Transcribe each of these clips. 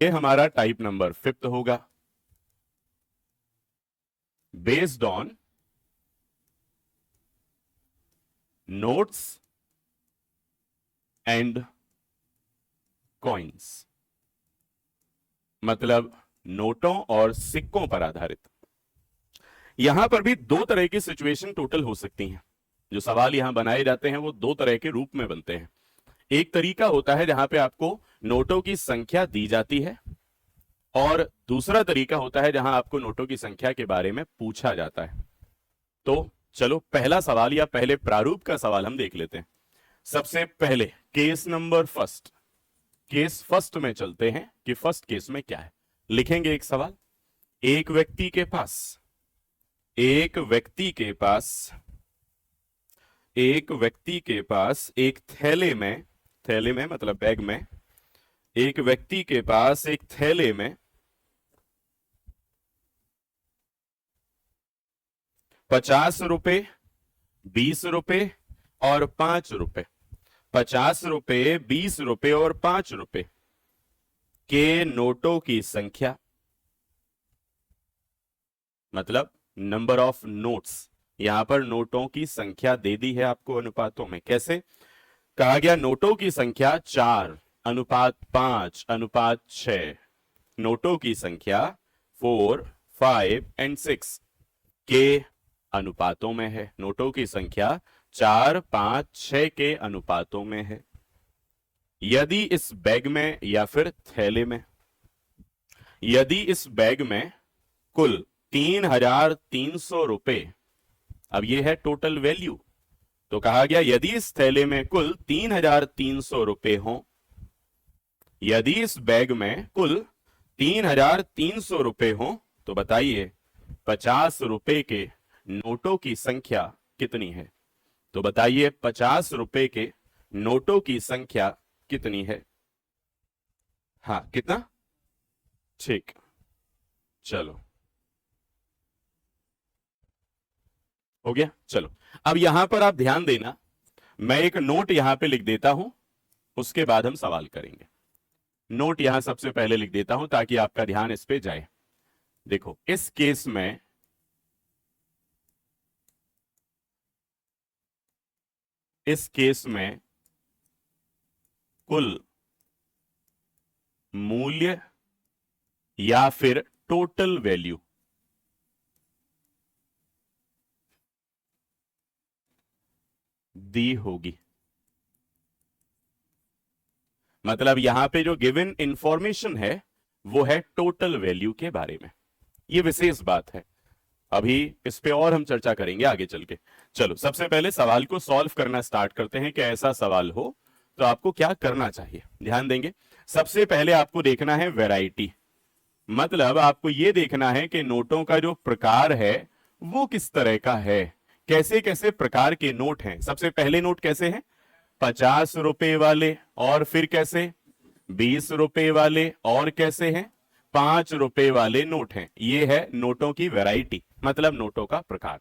ये हमारा type number 5 होगा। Based on notes and coins, मतलब नोटों और सिक्कों पर आधारित। यहां पर भी दो तरह की सिचुएशन टोटल हो सकती हैं। जो सवाल यहां बनाए जाते हैं वो दो तरह के रूप में बनते हैं। एक तरीका होता है जहां पे आपको नोटों की संख्या दी जाती है, और दूसरा तरीका होता है जहां आपको नोटों की संख्या के बारे में पूछा जाता है। तो चलो पहला सवाल या पहले प्रारूप का सवाल हम देख लेते हैं। सबसे पहले case number first, case first में चलते हैं कि फर्स्ट केस में क्या है। लिखेंगे एक सवाल। एक व्यक्ति के पास एक थैले में मतलब बैग में, एक व्यक्ति के पास एक थैले में 50 रुपए, 20 रुपए और 5 रुपए, 50 रुपए, 20 रुपए और 5 रुपए के नोटों की संख्या, मतलब नंबर ऑफ नोट्स। यहां पर नोटों की संख्या दे दी है आपको अनुपातों में। कैसे कहा गया? नोटों की संख्या 4:5:6, नोटों की संख्या 4, 5 एंड 6 के अनुपातों में है। नोटों की संख्या 4, 5, 6 के अनुपातों में है। यदि इस बैग में या फिर थैले में, यदि इस बैग में कुल 3,300 रुपए, अब यह है टोटल वैल्यू, तो कहा गया यदि इस थैले में कुल 3,300 रुपए हो, यदि इस बैग में कुल 3,300 रुपए हो, तो बताइए 50 रुपए के नोटों की संख्या कितनी है? तो बताइए 50 रुपए के नोटों की संख्या कितनी है? हाँ, कितना? ठीक, चलो हो गया। चलो अब यहां पर आप ध्यान देना, मैं एक नोट यहां पे लिख देता हूं, उसके बाद हम सवाल करेंगे। नोट यहां सबसे पहले लिख देता हूं ताकि आपका ध्यान इस पे जाए। देखो इस केस में कुल मूल्य या फिर टोटल वैल्यू दी होगी। मतलब यहां पे जो गिवन इंफॉर्मेशन है वो है टोटल वैल्यू के बारे में। ये विशेष बात है, अभी इस पे और हम चर्चा करेंगे आगे चल के। चलो सबसे पहले सवाल को सॉल्व करना स्टार्ट करते हैं कि ऐसा सवाल हो तो आपको क्या करना चाहिए। ध्यान देंगे, सबसे पहले आपको देखना है वैरायटी, मतलब आपको यह देखना है कि नोटों का जो प्रकार है वो किस तरह का है, कैसे कैसे प्रकार के नोट हैं। सबसे पहले नोट कैसे हैं? 50 रुपए वाले, और फिर कैसे 20 रुपए वाले, और कैसे हैं 5 रुपए वाले नोट हैं। ये है नोटों की वैरायटी, मतलब नोटों का प्रकार।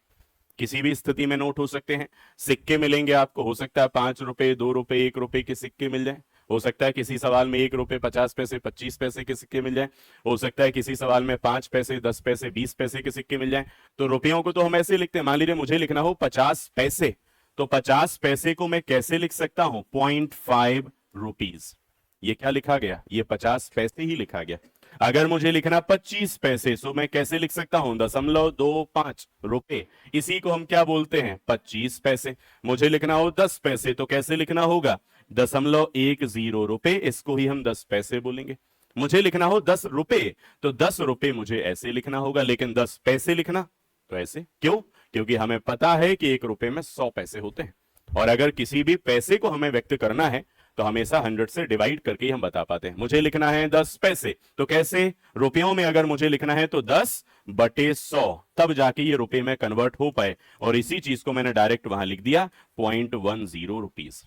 किसी भी स्थिति में नोट हो सकते हैं। सिक्के मिलेंगे आपको, हो सकता है 5 रुपए, 2 रुपए, 1 रुपए के सिक्के मिल जाए। हो सकता है किसी सवाल में 1 रुपए 50 पैसे 25 पैसे के सिक्के मिल जाए। हो सकता है किसी सवाल में 5 पैसे 10 पैसे 20 पैसे के सिक्के मिल जाए। तो रुपयों को तो हम ऐसे लिखते हैं, मान लीजिए मुझे लिखना हो 50 पैसे, तो 50 पैसे को मैं कैसे लिख सकता हूं? 0.5 रुपीज। ये क्या लिखा गया? ये 50 पैसे ही लिखा गया। अगर मुझे लिखना 25 पैसे, तो मैं कैसे लिख सकता हूं? 0.25 रुपए, इसी को हम क्या बोलते हैं? 25 पैसे। मुझे लिखना हो 10 पैसे, तो कैसे लिखना होगा? 0.10 रुपए, इसको ही हम 10 पैसे बोलेंगे। मुझे लिखना हो 10 रुपए, तो 10 रुपए मुझे ऐसे लिखना होगा, लेकिन 10 पैसे लिखना तो ऐसे। क्यों? क्योंकि हमें पता है कि 1 रुपए में 100 पैसे होते हैं, और अगर किसी भी पैसे को हमें व्यक्त करना है तो हमेशा 100 से डिवाइड करके ही हम बता पाते हैं। मुझे लिखना है 10 पैसे, तो कैसे? रुपयों में अगर मुझे लिखना है तो 10/100, तब जाके ये रुपए में कन्वर्ट हो पाए, और इसी चीज को मैंने डायरेक्ट वहां लिख दिया 0.10 रुपीज।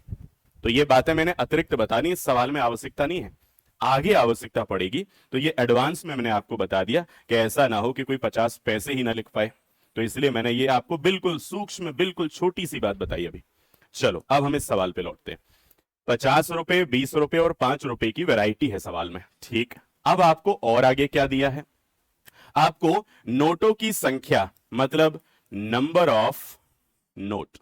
तो ये बातें मैंने अतिरिक्त बतानी, इस सवाल में आवश्यकता नहीं है, आगे आवश्यकता पड़ेगी। तो ये एडवांस में मैंने आपको बता दिया कि ऐसा ना हो कि कोई 50 पैसे ही ना लिख पाए, तो इसलिए मैंने ये आपको बिल्कुल सूक्ष्म, बिल्कुल छोटी सी बात बताई अभी। चलो अब हम इस सवाल पे लौटते हैं। 50 रुपए, 20 रुपए और 5 रुपए की वैरायटी है सवाल में, ठीक। अब आपको और आगे क्या दिया है, आपको नोटों की संख्या मतलब नंबर ऑफ नोट,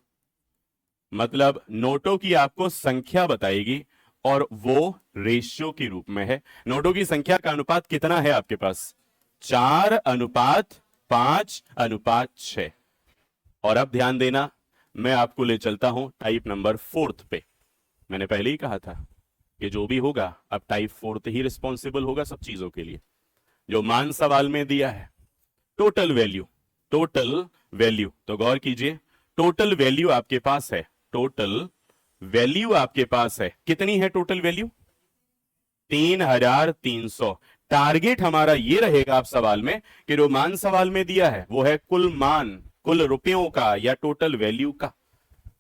मतलब नोटों की आपको संख्या बताएगी और वो रेशियो के रूप में है। नोटों की संख्या का अनुपात कितना है आपके पास, 4:5:6। और अब ध्यान देना, मैं आपको ले चलता हूं टाइप नंबर 4 पे। मैंने पहले ही कहा था कि जो भी होगा अब टाइप 4 ही रिस्पॉन्सिबल होगा सब चीजों के लिए। जो मान सवाल में दिया है टोटल वैल्यू, टोटल वैल्यू, तो गौर कीजिए, टोटल वैल्यू आपके पास है, टोटल वैल्यू आपके पास है, कितनी है टोटल वैल्यू, 3300। टारगेट हमारा ये रहेगा आप सवाल में कि जो मान सवाल में दिया है वो है कुल मान, कुल रुपयों का या टोटल वैल्यू का।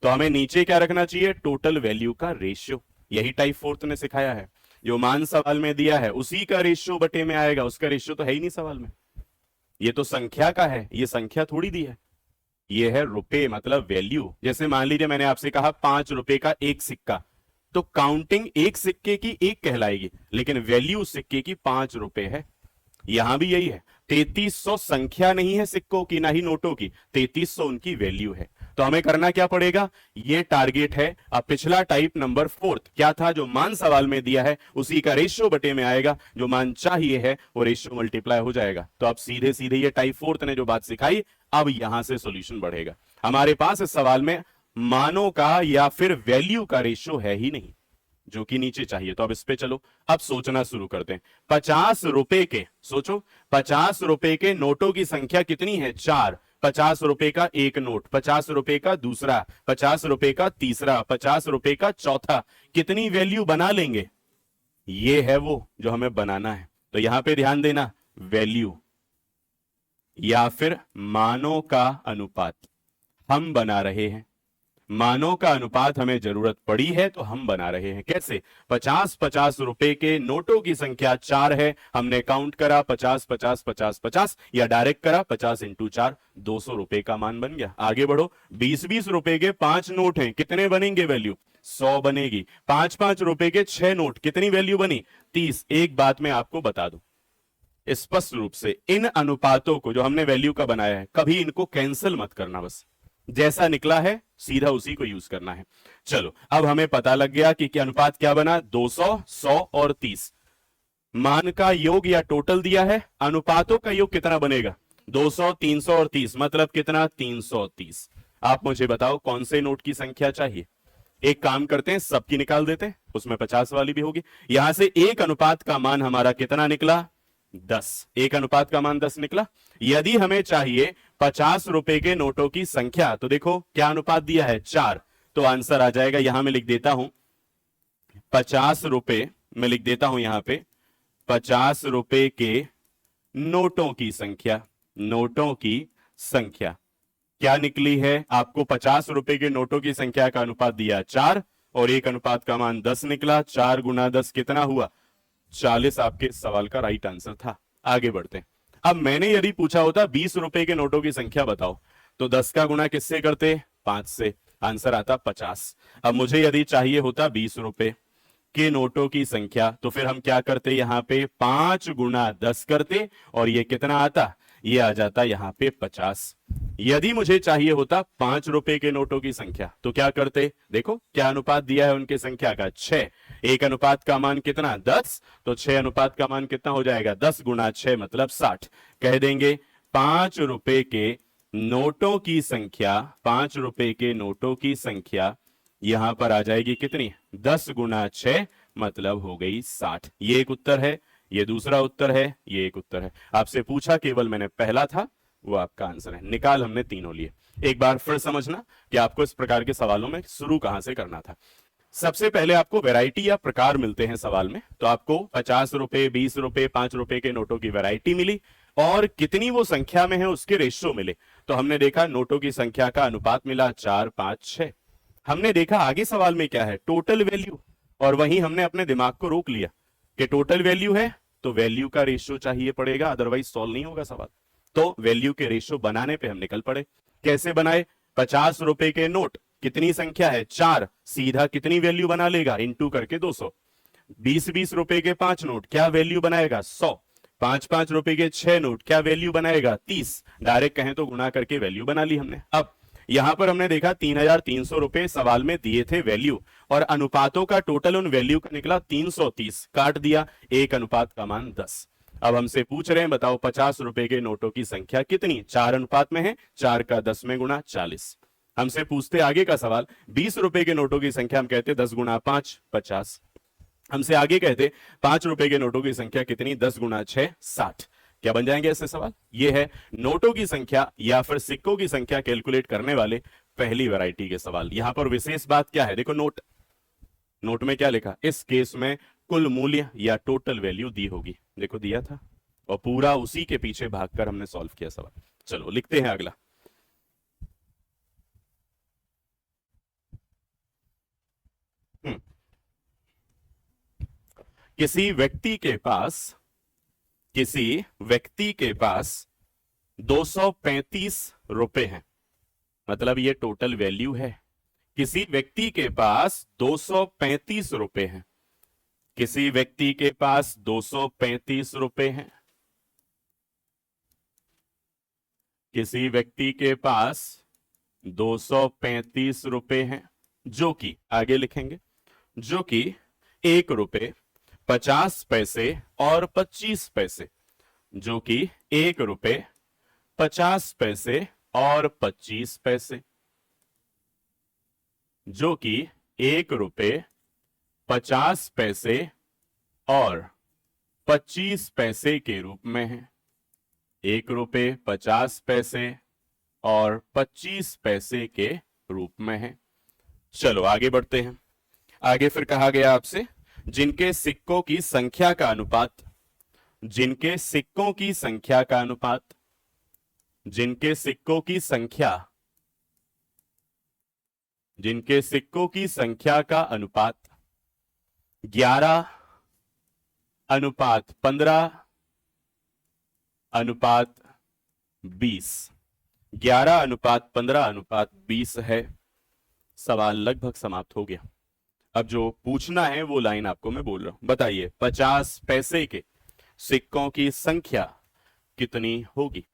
तो हमें नीचे क्या रखना चाहिए, टोटल वैल्यू का रेशियो। यही टाइप 4 ने सिखाया है, जो मान सवाल में दिया है उसी का रेशियो बटे में आएगा, उसका रेशियो तो है ही नहीं सवाल में, ये तो संख्या का है, ये संख्या थोड़ी दी है, ये है रुपए मतलब वैल्यू। जैसे मान लीजिए मैंने आपसे कहा 5 रुपए का एक सिक्का, तो काउंटिंग एक सिक्के की एक कहलाएगी, लेकिन वैल्यू सिक्के की 5 रुपए है। यहां भी यही है, 3300 संख्या नहीं है सिक्कों की ना ही नोटों की, 3300 उनकी वैल्यू है। तो हमें करना क्या पड़ेगा, ये टारगेट है। अब पिछला टाइप नंबर 4 क्या था, जो मान सवाल में दिया है उसी का रेशियो बटे में आएगा, जो मान चाहिए है वो रेशियो मल्टीप्लाई हो जाएगा। तो अब सीधे सीधे ये टाइप 4 ने जो बात सिखाई, अब यहां से सॉल्यूशन बढ़ेगा। हमारे पास इस सवाल में मानों का या फिर वैल्यू का रेशियो है ही नहीं, जो कि नीचे चाहिए। तो अब इस पे चलो, अब सोचना शुरू करते हैं। 50 रुपए के, सोचो 50 रुपए के नोटों की संख्या कितनी है, 4। 50 रुपए का एक नोट, 50 रुपए का दूसरा, 50 रुपए का तीसरा, 50 रुपए का चौथा, कितनी वैल्यू बना लेंगे, ये है वो जो हमें बनाना है। तो यहां पे ध्यान देना, वैल्यू या फिर मानों का अनुपात हम बना रहे हैं, मानों का अनुपात हमें जरूरत पड़ी है तो हम बना रहे हैं। कैसे, 50-50 रुपए के नोटों की संख्या 4 है, हमने काउंट करा 50-50-50-50, या डायरेक्ट करा 50 × 4, 200 रुपए का मान बन गया। आगे बढ़ो, 20-20 रुपए के 5 नोट हैं, कितने बनेंगे वैल्यू, 100 बनेगी। 5-5 रुपए के 6 नोट, कितनी वैल्यू बनी, 30। एक बात मैं आपको बता दूं स्पष्ट रूप से, इन अनुपातों को जो हमने वैल्यू का बनाया है कभी इनको कैंसिल मत करना, बस जैसा निकला है सीधा उसी को यूज करना है। चलो अब हमें पता लग गया कि क्या अनुपात क्या बना, 200, 100 और 30। मान का योग या टोटल दिया है, अनुपातों का योग कितना बनेगा, 200, 300 और 30, मतलब कितना, 330। आप मुझे बताओ कौन से नोट की संख्या चाहिए। एक काम करते हैं, सबकी निकाल देते हैं, उसमें 50 वाली भी होगी। यहां से एक अनुपात का मान हमारा कितना निकला, 10। एक अनुपात का मान 10 निकला। यदि हमें चाहिए 50 रुपए के नोटों की संख्या, तो देखो क्या अनुपात दिया है, 4, तो आंसर आ जाएगा, यहां मैं लिख देता हूं 50 रुपए, मैं लिख देता हूं यहां पे 50 रुपए के नोटों की संख्या, नोटों की संख्या क्या निकली है, आपको 50 रुपए के नोटों की संख्या का अनुपात दिया 4 और एक अनुपात का मान 10 निकला। 4 × 10 कितना हुआ, 40 आपके सवाल का राइट आंसर था। आगे बढ़ते हैं। अब मैंने यदि पूछा होता 20 रुपए के नोटों की संख्या बताओ, तो 10 का गुणा किससे करते, 5 से, आंसर आता 50। अब मुझे यदि चाहिए होता 20 रुपए के नोटों की संख्या, तो फिर हम क्या करते, यहां पे 5 × 10 करते और ये कितना आता, ये आ जाता यहां पे 50। यदि मुझे चाहिए होता 5 रुपए के नोटों की संख्या, तो क्या करते, देखो क्या अनुपात दिया है उनकी संख्या का, 6। एक अनुपात का मान कितना, 10, तो 6 अनुपात का मान कितना हो जाएगा, 10 × 6 मतलब 60। कह देंगे 5 रुपए के नोटों की संख्या, 5 रुपए के नोटों की संख्या यहां पर आ जाएगी कितनी, 10 × 6 मतलब हो गई 60। ये एक उत्तर है, ये दूसरा उत्तर है, ये एक उत्तर है। आपसे पूछा केवल मैंने पहला था, वो आपका आंसर है। निकाल हमने तीनों लिए। एक बार फिर समझना कि आपको इस प्रकार के सवालों में शुरू कहां से करना था। सबसे पहले आपको वैरायटी या प्रकार मिलते हैं सवाल में, तो आपको 50 रुपए, 20 रुपए, 5 रुपए के नोटों की वैरायटी मिली और कितनी वो संख्या में है उसके रेशियो मिले। तो हमने देखा नोटों की संख्या का अनुपात मिला 4, 5, 6। हमने देखा आगे सवाल में क्या है, टोटल वैल्यू, और वहीं हमने अपने दिमाग को रोक लिया कि टोटल वैल्यू है तो वैल्यू का रेशियो चाहिए पड़ेगा, अदरवाइज सॉल्व नहीं होगा सवाल। तो वैल्यू के रेशियो बनाने पे हम निकल पड़े। कैसे बनाए, 50 रुपए के नोट, कितनी संख्या है, 4, सीधा कितनी वैल्यू बना लेगा, इंटू करके 200। 20-20 रुपए के 5 नोट, क्या वैल्यू बनाएगा 100। 5-5 रुपए के 6 नोट, क्या वैल्यू बनाएगा 30। डायरेक्ट कहें तो गुणा करके वैल्यू बना ली हमने। अब यहां पर हमने देखा 3,300 रुपए सवाल में दिए थे वैल्यू, और अनुपातों का टोटल उन वैल्यू का निकला 330, काट दिया, एक अनुपात का मान 10। अब हमसे पूछ रहे हैं बताओ 50 रुपए के नोटों की संख्या कितनी, 4 अनुपात में है, 4 का 10 में गुणा 40। हमसे पूछते आगे का सवाल 20 रुपए के नोटों की संख्या, हम कहते 10 गुणा 5 50। हमसे आगे कहते 5 रुपए के नोटों की संख्या कितनी, 10 गुणा 6 60। क्या बन जाएंगे ऐसे सवाल। ये है नोटों की संख्या या फिर सिक्कों की संख्या कैलकुलेट करने वाले पहली वैरायटी के सवाल। यहां पर विशेष बात क्या है, देखो नोट में क्या लिखा, इस केस में कुल मूल्य या टोटल वैल्यू दी होगी, देखो दिया था, और पूरा उसी के पीछे भागकर हमने सॉल्व किया सवाल। चलो लिखते हैं अगला। किसी व्यक्ति के पास 235 रुपए हैं, मतलब ये टोटल वैल्यू है। किसी व्यक्ति के पास 235 रुपए हैं, किसी व्यक्ति के पास 235 रुपए हैं, किसी व्यक्ति के पास 235 रुपए हैं, जो कि आगे लिखेंगे, जो कि 1 रुपए 50 पैसे और 25 पैसे, जो कि 1 रुपए 50 पैसे और 25 पैसे, जो कि 1 रुपए 50 पैसे और 25 पैसे के रूप में है। 1 रुपए 50 पैसे और 25 पैसे के रूप में है। चलो आगे बढ़ते हैं। आगे फिर कहा गया आपसे जिनके सिक्कों की संख्या का अनुपात, जिनके सिक्कों की संख्या का अनुपात, जिनके सिक्कों की संख्या, जिनके सिक्कों की संख्या का अनुपात 11 अनुपात 15 अनुपात 20, 11 अनुपात 15 अनुपात 20 है। सवाल लगभग समाप्त हो गया। अब जो पूछना है वो लाइन आपको मैं बोल रहा हूं, बताइए 50 पैसे के सिक्कों की संख्या कितनी होगी।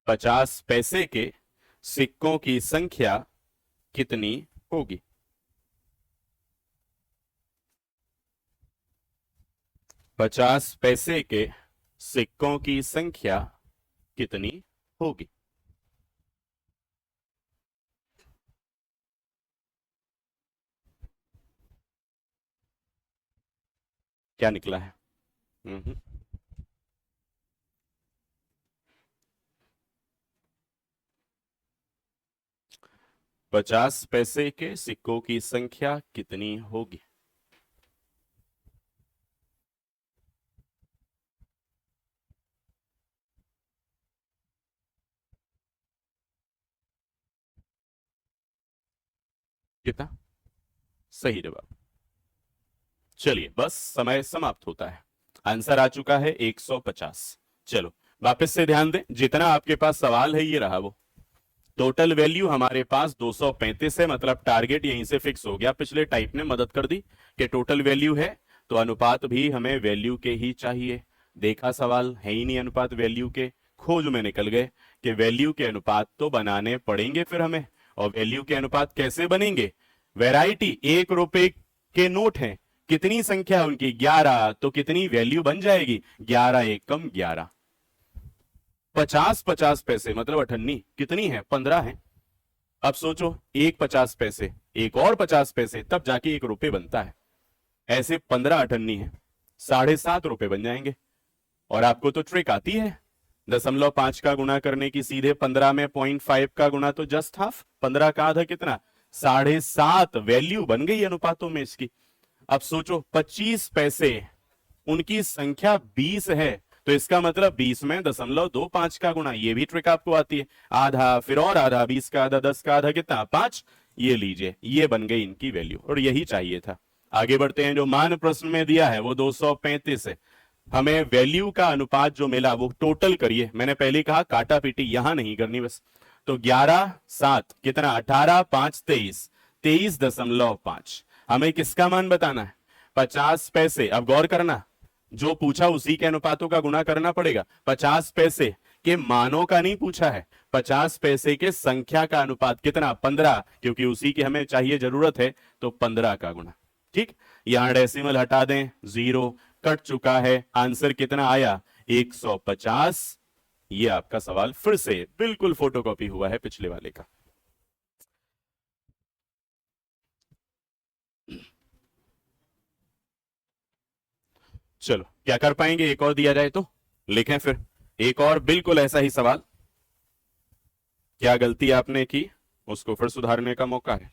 50 पैसे के सिक्कों की संख्या कितनी होगी। पचास पैसे के सिक्कों की संख्या कितनी होगी। क्या निकला है? 50 पैसे के सिक्कों की संख्या कितनी होगी। कितना सही जवाब। चलिए बस समय समाप्त होता है। आंसर आ चुका है 150। चलो वापस से ध्यान दें, जितना आपके पास सवाल है ये रहा वो। टोटल वैल्यू हमारे पास 235 है, मतलब टारगेट यहीं से फिक्स हो गया। पिछले टाइप ने मदद कर दी कि टोटल वैल्यू है तो अनुपात भी हमें वैल्यू के ही चाहिए। देखा सवाल है ही नहीं अनुपात वैल्यू के, खोज में निकल गए कि वैल्यू के अनुपात तो बनाने पड़ेंगे फिर हमें। और वैल्यू के अनुपात कैसे बनेंगे, वैरायटी 1 रुपए के नोट हैं, कितनी संख्या उनकी 11, तो कितनी वैल्यू बन जाएगी 11 एकम 11। 50 पैसे मतलब अठन्नी कितनी है 15 है। अब सोचो एक 50 पैसे एक और 50 पैसे तब जाके 1 रुपए बनता है। ऐसे 15 अठन्नी है, 7.5 रुपए बन जाएंगे। और आपको तो ट्रिक आती है 0.5 का गुणा करने की, सीधे 15 में 0.5 का गुणा तो जस्ट हाफ, 15 का आधा कितना 7.5। वैल्यू बन गई अनुपातों में इसकी। अब सोचो 25 पैसे उनकी संख्या 20 है, तो इसका मतलब 20 में 0.25 का गुणा, ये भी ट्रिक आपको आती है। आधा फिर और आधा, 20 का आधा 10 का आधा कितना 5। ये लीजिए ये बन गई इनकी वैल्यू, और यही चाहिए था। आगे बढ़ते हैं। जो मान प्रश्न में दिया है वो 235 है। हमें वैल्यू का अनुपात जो मिला वो टोटल करिए। मैंने पहले कहा काटा पीटी यहां नहीं करनी बस। तो 11 7 कितना 18 5 23, 23.5। हमें किसका मान बताना है, 50 पैसे, अब गौर करना, जो पूछा उसी के अनुपातों का गुणा करना पड़ेगा। 50 पैसे के मानों का नहीं पूछा है, 50 पैसे के संख्या का अनुपात कितना, 15, क्योंकि उसी की हमें चाहिए, जरूरत है, तो 15 का गुणा। ठीक, यहां डेसिमल हटा दें, 0 कट चुका है, आंसर कितना आया, 150। ये आपका सवाल फिर से बिल्कुल फोटोकॉपी हुआ है पिछले वाले का। चलो, क्या कर पाएंगे, एक और दिया जाए तो लिखें फिर, एक और बिल्कुल ऐसा ही सवाल। क्या गलती आपने की उसको फिर सुधारने का मौका है।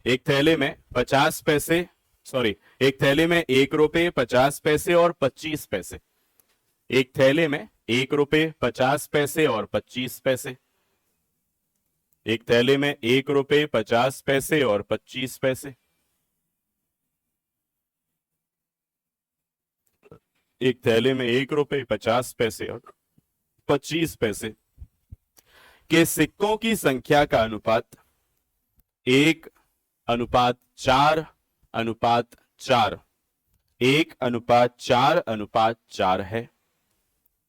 एक थैले में 50 पैसे, सॉरी, एक थैले में 1 रुपए 50 पैसे और 25 पैसे। एक थैले में 1 रुपए 50 पैसे और 25 पैसे। एक थैले में 1 रुपए 50 पैसे और 25 पैसे। एक थैले में 1 रुपए 50 पैसे और 25 पैसे के सिक्कों की संख्या का अनुपात 1:4:4, 1:4:4 है,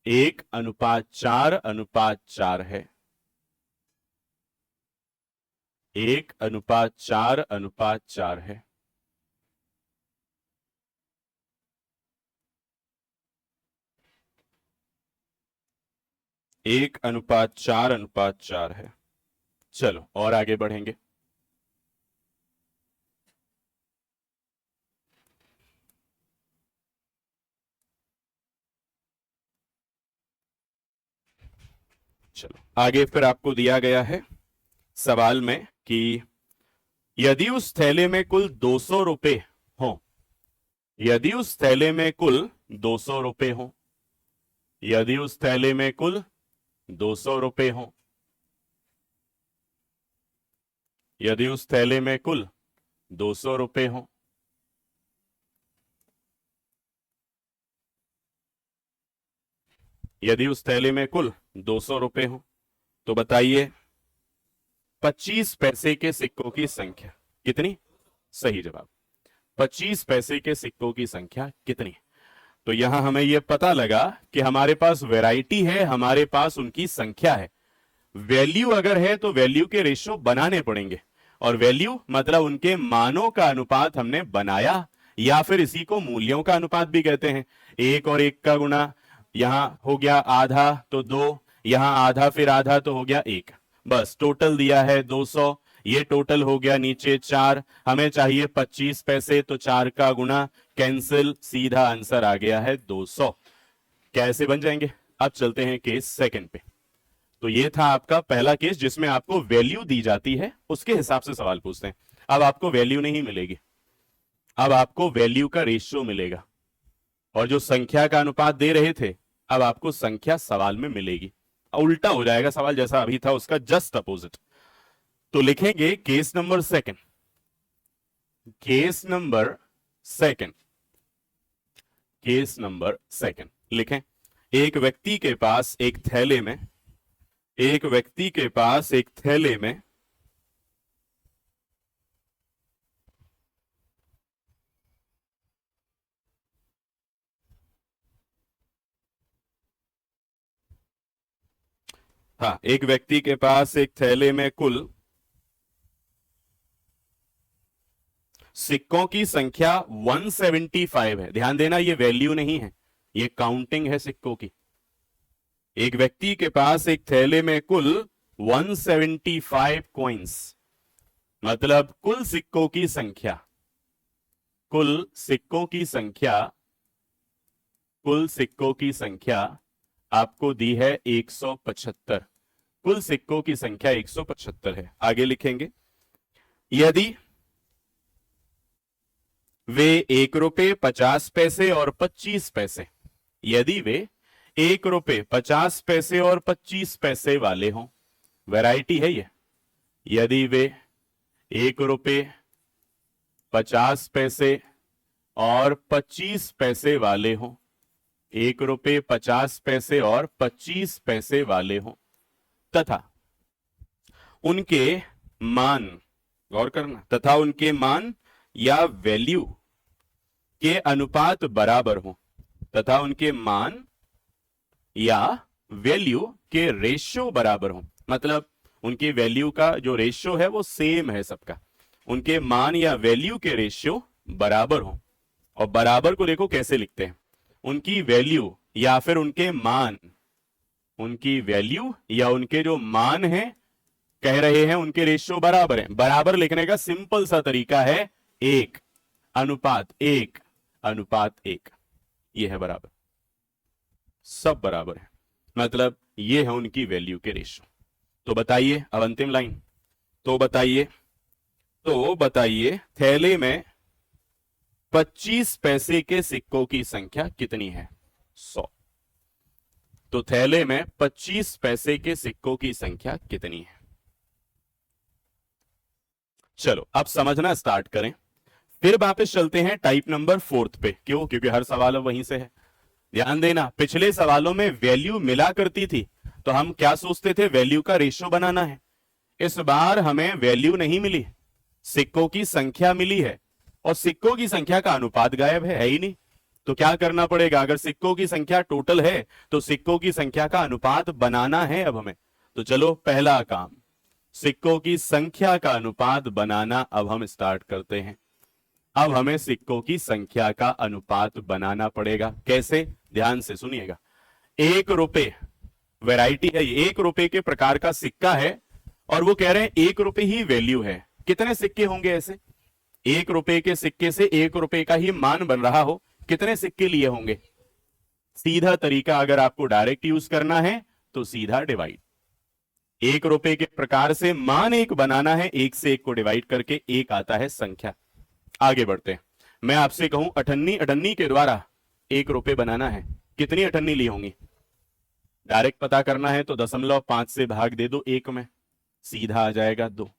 1:4:4 है, 1:4:4 है। एक अनुपात 4:4 है। चलो और आगे बढ़ेंगे। चलो आगे फिर आपको दिया गया है सवाल में कि यदि उस थैले में कुल 200 रुपए हो, यदि उस थैले में कुल 200 रुपए हो, यदि उस थैले में कुल 200 रुपए हो, यदि उस थैले में कुल 200 रुपए हो, यदि उस थैले में कुल 200 रुपए हो, तो बताइए 25 पैसे के सिक्कों की संख्या कितनी। सही जवाब, 25 पैसे के सिक्कों की संख्या कितनी। तो यहां हमें यह पता लगा कि हमारे पास वैरायटी है, हमारे पास उनकी संख्या है। वैल्यू अगर है तो वैल्यू के रेशियो बनाने पड़ेंगे, और वैल्यू मतलब उनके मानों का अनुपात हमने बनाया, या फिर इसी को मूल्यों का अनुपात भी कहते हैं। 1 और 1 का गुणा, यहां हो गया आधा तो 2, यहां आधा फिर आधा तो हो गया 1। बस टोटल दिया है 200, ये टोटल हो गया नीचे 4, हमें चाहिए 25 पैसे, तो 4 का गुणा, कैंसिल, सीधा आंसर आ गया है 200। कैसे बन जाएंगे। अब चलते हैं केस सेकंड पे। तो ये था आपका पहला केस जिसमें आपको वैल्यू दी जाती है, उसके हिसाब से सवाल पूछते हैं। अब आपको वैल्यू नहीं मिलेगी, अब आपको वैल्यू का रेशियो मिलेगा, और जो संख्या का अनुपात दे रहे थे अब आपको संख्या सवाल में मिलेगी। उल्टा हो जाएगा सवाल, जैसा अभी था उसका जस्ट अपोजिट। तो लिखेंगे case number second, case number second, case number second लिखें। एक व्यक्ति के पास एक थैले में, एक व्यक्ति के पास एक थैले में हाँ, एक व्यक्ति के पास एक थैले में कुल सिक्कों की संख्या 175 है। ध्यान देना, ये वैल्यू नहीं है, ये काउंटिंग है सिक्कों की। एक व्यक्ति के पास एक थैले में कुल 175 कॉइंस, मतलब कुल सिक्कों की संख्या, कुल सिक्कों की संख्या, कुल सिक्कों की संख्या आपको दी है 175। कुल सिक्कों की संख्या 175 है। आगे लिखेंगे, यदि वे 1 रुपए 50 पैसे और 25 पैसे, यदि वे 1 रुपए 50 पैसे और 25 पैसे वाले हों, वैरायटी है ये, यदि वे 1 रुपए 50 पैसे और 25 पैसे वाले हों, 1 रुपए 50 पैसे और 25 पैसे वाले हों, तथा उनके मान, गौर करना, तथा उनके मान या वैल्यू के अनुपात बराबर हो तथा उनके मान या वैल्यू के रेशियो बराबर हो, मतलब उनकी वैल्यू का जो रेशियो है वो सेम है सबका, उनके मान या वैल्यू के रेशियो बराबर हो। और बराबर को देखो कैसे लिखते हैं, उनकी वैल्यू या फिर उनके मान, उनकी वैल्यू या उनके जो मान है कह रहे हैं उनके रेशियो बराबर है। बराबर लिखने का सिंपल सा तरीका है 1:1, ये है बराबर, सब बराबर है, मतलब ये है उनकी वैल्यू के रेशियो। तो बताइए अब अंतिम लाइन, तो बताइए थैले में 25 पैसे के सिक्कों की संख्या कितनी है? 100। तो थैले में 25 पैसे के सिक्कों की संख्या कितनी है? चलो अब समझना स्टार्ट करें, फिर वापस चलते हैं टाइप नंबर 4 पे। क्यों? क्योंकि हर सवाल अब वहीं से है। ध्यान देना, पिछले सवालों में वैल्यू मिला करती थी तो हम क्या सोचते थे, वैल्यू का रेशियो बनाना है। इस बार हमें वैल्यू नहीं मिली, सिक्कों की संख्या मिली है, और सिक्कों की संख्या का अनुपात गायब है ही नहीं। तो क्या करना पड़ेगा, अगर सिक्कों की संख्या टोटल है तो सिक्कों की संख्या का अनुपात बनाना है अब हमें। तो चलो पहला काम, सिक्कों की संख्या का अनुपात बनाना अब हम स्टार्ट करते हैं। अब हमें सिक्कों की संख्या का अनुपात बनाना पड़ेगा। कैसे? ध्यान से सुनिएगा। 1 रुपए वैरायटी है, 1 रुपए के प्रकार का सिक्का है और वो कह रहे हैं 1 रुपए ही वैल्यू है। कितने सिक्के होंगे ऐसे? 1 रुपए के सिक्के से 1 रुपए का ही मान बन रहा हो, कितने सिक्के लिए होंगे? सीधा तरीका अगर आपको डायरेक्ट यूज करना है तो सीधा डिवाइड। 1 रुपए के प्रकार से मान 1 बनाना है, 1 से 1 को डिवाइड करके 1 आता है संख्या। आगे बढ़ते हैं, मैं आपसे कहूं अठन्नी के द्वारा 1 रुपए बनाना है, कितनी अठन्नी ली होंगी? डायरेक्ट पता करना है तो 0.5 से भाग दे दो 1 में, सीधा आ जाएगा 2।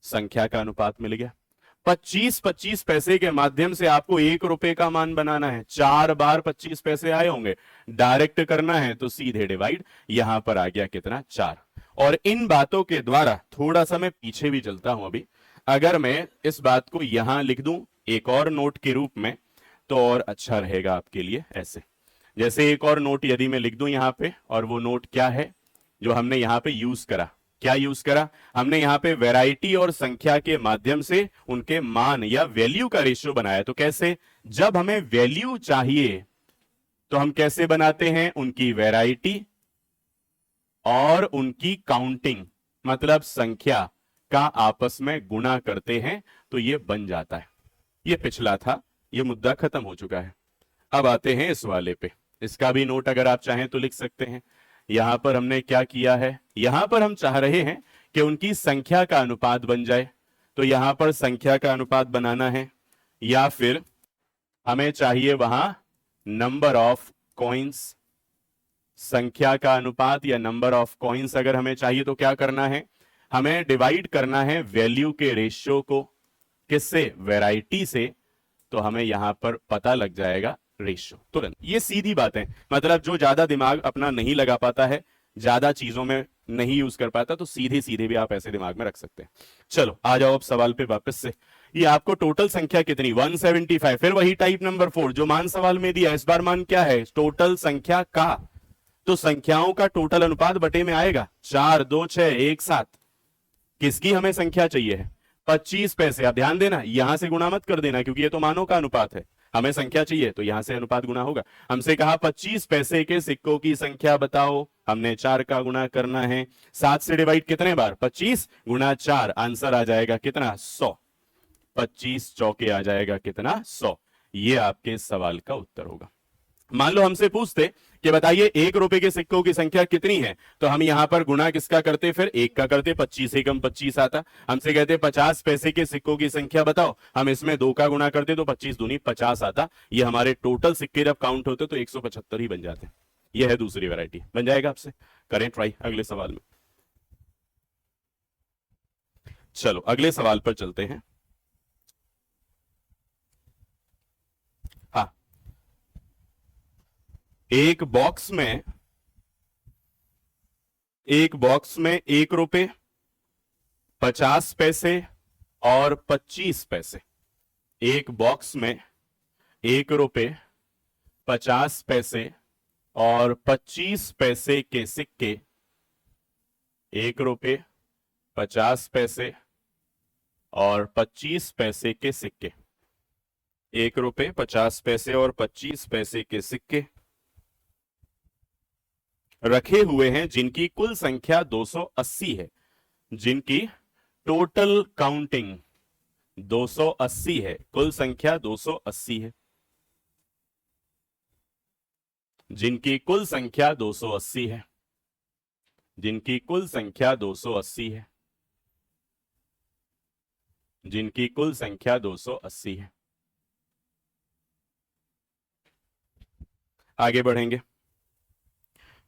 संख्या का अनुपात मिल गया। 25 पैसे के माध्यम से आपको 1 रुपए का मान बनाना है, 4 बार 25 पैसे आए होंगे, डायरेक्ट करना है तो सीधे डिवाइड। यहां पर आ गया कितना? 4। और इन बातों के द्वारा थोड़ा सा मैं पीछे भी चलता हूं अभी, अगर मैं इस बात को यहां लिख दूं एक और नोट के रूप में तो और अच्छा रहेगा आपके लिए। ऐसे जैसे एक और नोट यदि मैं लिख दूं यहां पे, और वो नोट क्या है जो हमने यहां पे यूज करा? क्या यूज करा हमने? यहां पे वैरायटी और संख्या के माध्यम से उनके मान या वैल्यू का रेशियो बनाया। तो कैसे? जब हमें वैल्यू चाहिए तो हम कैसे बनाते हैं? उनकी वैरायटी और उनकी काउंटिंग, मतलब संख्या का आपस में गुणा करते हैं तो ये बन जाता है। ये पिछला था, ये मुद्दा खत्म हो चुका है। अब आते हैं इस वाले पे, इसका भी नोट अगर आप चाहें तो लिख सकते हैं। यहां पर हमने क्या किया है, यहां पर हम चाह रहे हैं कि उनकी संख्या का अनुपात बन जाए। तो यहां पर संख्या का अनुपात बनाना है, या फिर हमें चाहिए वहां नंबर ऑफ कॉइन्स। संख्या का अनुपात या नंबर ऑफ कॉइन्स अगर हमें चाहिए तो क्या करना है? हमें डिवाइड करना है वैल्यू के रेशियो को, किससे? वैरायटी से। तो हमें यहां पर पता लग जाएगा रेशियो तुरंत। ये सीधी बात है, मतलब जो ज्यादा दिमाग अपना नहीं लगा पाता है, ज्यादा चीजों में नहीं यूज कर पाता, तो सीधे सीधे भी आप ऐसे दिमाग में रख सकते हैं। चलो आ जाओ अब सवाल पे वापस से। ये आपको टोटल संख्या कितनी? 175। फिर वही टाइप नंबर 4 जो मान सवाल में दिया, इस बार मान क्या है? टोटल संख्या का। तो संख्याओं का टोटल अनुपात बटे में आएगा 4, 2, 6, 1, 7। किसकी हमें संख्या चाहिए है? 25 पैसे। आप ध्यान देना, यहां से गुणा मत कर देना क्योंकि ये तो मानों का अनुपात है, हमें संख्या चाहिए तो यहां से अनुपात गुणा होगा। हमसे कहा 25 पैसे के सिक्कों की संख्या बताओ, हमने 4 का गुणा करना है। 7 से डिवाइड कितने बार? 25 गुणा 4, आंसर आ जाएगा कितना? 100। 25 चौके आ जाएगा कितना? 100। ये आपके सवाल का उत्तर होगा। मान लो हमसे पूछते कि बताइए 1 रुपए के सिक्कों की संख्या कितनी है, तो हम यहां पर गुणा किसका करते? फिर 1 का करते, 25 एकम 25 आता। हमसे कहते 50 पैसे के सिक्कों की संख्या बताओ, हम इसमें 2 का गुणा करते तो 25 दूनी 50 आता। ये हमारे टोटल सिक्के जब काउंट होते तो 175 ही बन जाते। ये है दूसरी वैरायटी। बन जाएगा आपसे? करें ट्राई अगले सवाल में। चलो अगले सवाल पर चलते हैं। हाँ, एक बॉक्स में 1 रुपए, 50 पैसे और 25 पैसे। एक बॉक्स में ₹1 50 और 25 पैसे के सिक्के, ₹1 50 और 25 पैसे के सिक्के, ₹1 50 और 25 पैसे के सिक्के रखे हुए हैं, जिनकी कुल संख्या 280 है, जिनकी टोटल काउंटिंग 280 है, कुल संख्या 280 है, जिनकी कुल संख्या 280 है, जिनकी कुल संख्या 280 है, जिनकी कुल संख्या 280 है। आगे बढ़ेंगे।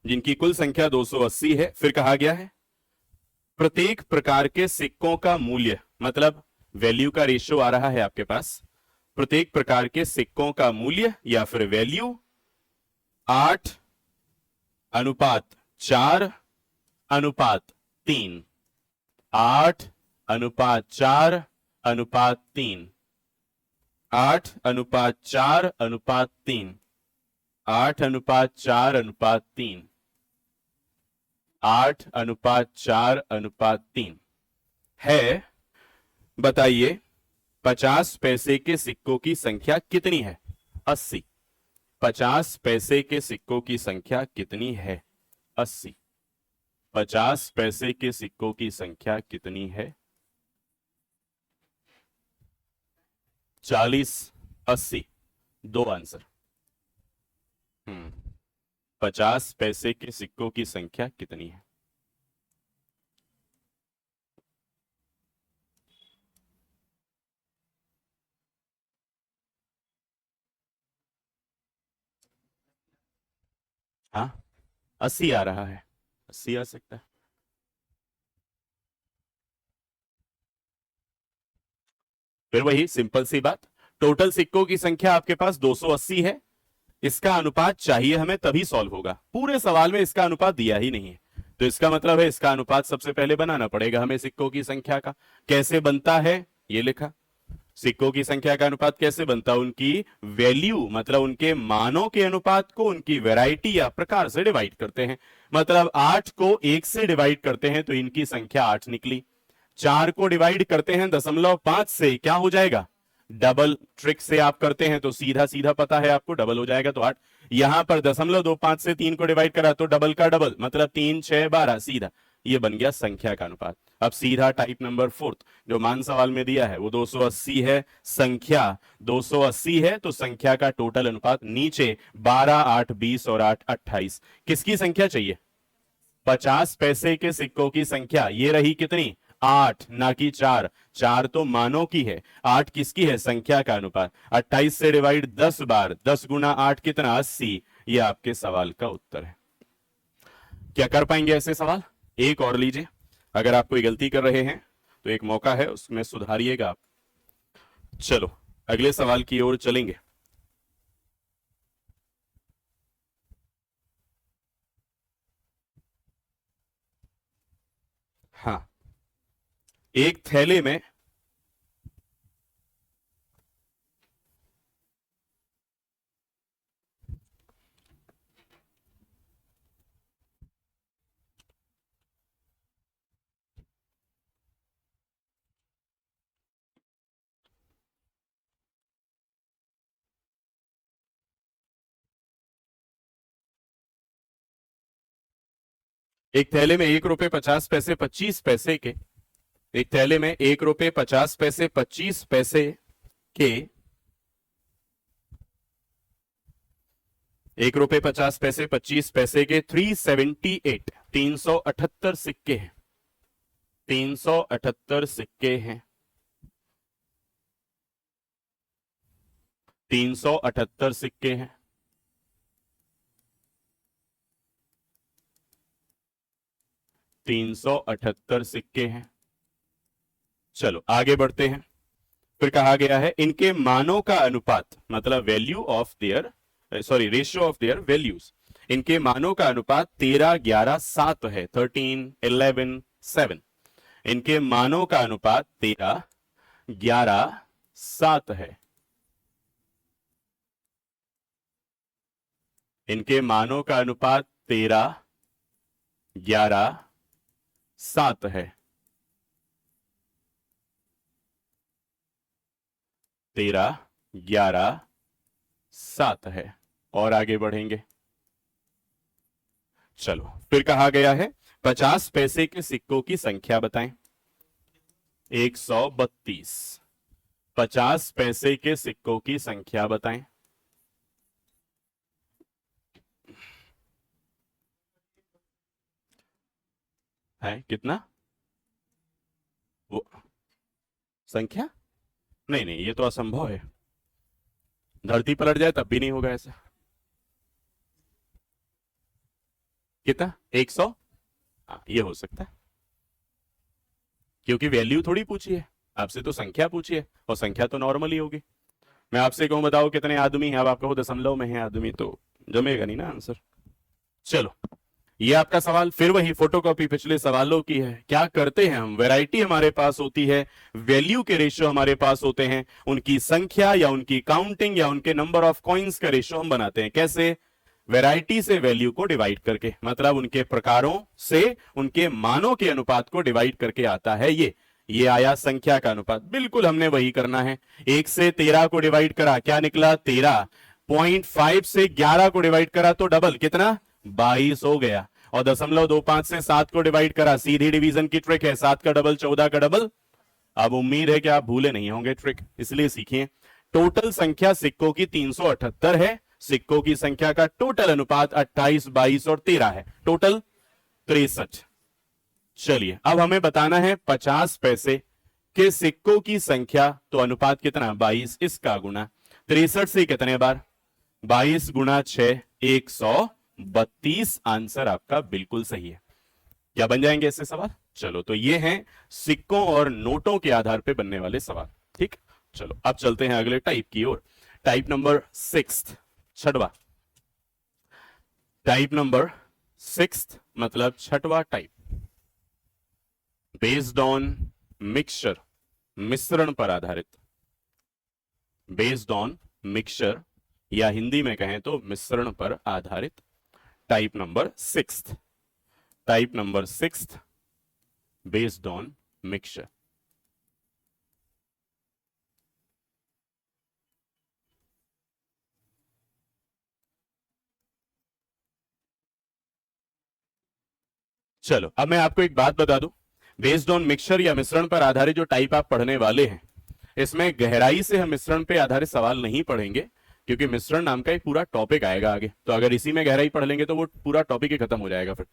जिनकी कुल संख्या 280 है, फिर कहा गया है प्रत्येक प्रकार के सिक्कों का मूल्य, मतलब वैल्यू का रेशियो आ रहा है आपके पास, प्रत्येक प्रकार के सिक्कों का मूल्य या फिर वैल्यू 8:4:3, 8:4:3, 8:4:3, 8:4:3, 8:4:3 है। बताइए 50 पैसे के सिक्कों की संख्या कितनी है? 80। 50 पैसे के सिक्कों की संख्या कितनी है? 80। 50 पैसे के सिक्कों की संख्या कितनी है? 40, 80, दो आंसर। 50 पैसे के सिक्कों की संख्या कितनी है? हाँ, 80 आ रहा है, 80 आ सकता है। फिर वही सिंपल सी बात, टोटल सिक्कों की संख्या आपके पास 280 है, इसका अनुपात चाहिए हमें, तभी सॉल्व होगा। पूरे सवाल में इसका अनुपात दिया ही नहीं है, तो इसका मतलब है इसका अनुपात सबसे पहले बनाना पड़ेगा हमें सिक्कों की संख्या का। कैसे बनता है ये लिखा, सिक्कों की संख्या का अनुपात कैसे बनता है? उनकी वैल्यू मतलब उनके मानों के अनुपात को उनकी वैरायटी या प्रकार से डिवाइड करते हैं। मतलब 8 को 1 से डिवाइड करते हैं तो इनकी संख्या 8 निकली। 4 को डिवाइड करते हैं 0.5 से, क्या हो जाएगा? डबल। ट्रिक से आप करते हैं तो सीधा सीधा पता है आपको, डबल हो जाएगा तो 8। यहां पर 0.25 से 3 को डिवाइड करा तो डबल का डबल, मतलब 3, 6, 12, सीधा ये बन गया संख्या का अनुपात। अब सीधा टाइप नंबर 4 जो मान सवाल में दिया है वो 280 है, संख्या 280 है, तो संख्या का टोटल अनुपात नीचे 12, 8, 20 और 8, 28। किसकी संख्या चाहिए? 50 पैसे के सिक्कों की संख्या, ये रही कितनी? 8, ना कि 4। 4 तो मानों की है, 8 किसकी है? संख्या का अनुपात। 28 से डिवाइड 10 बार, 10 गुना 8 कितना? 80। ये आपके सवाल का उत्तर है। क्या कर पाएंगे ऐसे सवाल? एक और लीजिए, अगर आप कोई गलती कर रहे हैं तो एक मौका है, उसमें सुधारिएगा आप। चलो अगले सवाल की ओर चलेंगे। हाँ, एक थैले में ₹1.50 25 पैसे के, एक थैले में ₹1.50 25 पैसे के, ₹1.50 25 पैसे के 378 378 सिक्के हैं, 378 सिक्के हैं, 378 सिक्के हैं। $378 सिक्के हैं। चलो आगे बढ़ते हैं। फिर कहा गया है इनके मानों का अनुपात, मतलब value of their, sorry ratio of their values, इनके मानों का अनुपात 13, 11, 7 है। 13, 11, 7। इनके मानों का अनुपात 13, 11, 7 है। इनके मानों का अनुपात 13, 11, 7 है। 13, 11, 7 है। और आगे बढ़ेंगे। चलो फिर कहा गया है 50 पैसे के सिक्कों की संख्या बताएं। 132। 50 पैसे के सिक्कों की संख्या बताएं। है कितना वो संख्या? नहीं नहीं, ये तो असंभव है। धरती पलट जाए तब भी नहीं होगा ऐसा। कितना? 100। हाँ, ये हो सकता है, क्योंकि वैल्यू थोड़ी पूछी है आपसे, तो संख्या पूछी है, और संख्या तो नॉर्मल ही होगी। मैं आपसे कहूं बताओ कितने आदमी हैं, अब आप कहो दशमलव में है आदमी, तो जमेगा नहीं ना आंसर। चलो, ये आपका सवाल फिर वही फोटोकॉपी पिछले सवालों की है। क्या करते हैं हम, वैरायटी हमारे पास होती है, वैल्यू के रेशियो हमारे पास होते हैं, उनकी संख्या या उनकी काउंटिंग या उनके नंबर ऑफ कॉइन्स का रेशियो हम बनाते हैं। कैसे? वैरायटी से वैल्यू को डिवाइड करके, मतलब उनके प्रकारों से उनके मानों के अनुपात को डिवाइड करके आता है ये आया संख्या का अनुपात। बिल्कुल हमने वही करना है। 1 से 13 को डिवाइड करा, क्या निकला? 13। 0.5 से 11 को डिवाइड करा तो डबल, कितना? 22 हो गया। और 0.25 से 7 को डिवाइड करा, सीधी डिवीजन की ट्रिक है, 7 का डबल 14 का डबल। अब उम्मीद है कि आप भूले नहीं होंगे ट्रिक, इसलिए सीखिए। टोटल संख्या सिक्कों की 378 है। सिक्कों की संख्या का टोटल अनुपात 28, 22 और 13 है, टोटल 63। चलिए अब हमें बताना है 50 पैसे के सिक्कों की संख्या, तो अनुपात कितना? 22, इसका गुना 63 से कितने बार? 22 गुना 6, 132। आंसर आपका बिल्कुल सही है। क्या बन जाएंगे ऐसे सवाल? चलो, तो ये हैं सिक्कों और नोटों के आधार पे बनने वाले सवाल। ठीक, चलो अब चलते हैं अगले टाइप की ओर। टाइप नंबर 6, छठवा। टाइप नंबर 6 मतलब छठवा टाइप। बेस्ड ऑन मिक्सचर, मिश्रण पर आधारित। बेस्ड ऑन मिक्सचर, या हिंदी में कहें तो मिश्रण पर आधारित। Type number 6, type number 6 based on mixture. चलो अब मैं आपको एक बात बता दूं, बेस्ड ऑन मिक्सचर या मिश्रण पर आधारित जो टाइप आप पढ़ने वाले हैं, इसमें गहराई से हम मिश्रण पे आधारित सवाल नहीं पढ़ेंगे, क्योंकि मिश्रण नाम का एक पूरा टॉपिक आएगा आगे, तो अगर इसी में गहराई पढ़ लेंगे तो वो पूरा टॉपिक ही खत्म हो जाएगा फिर।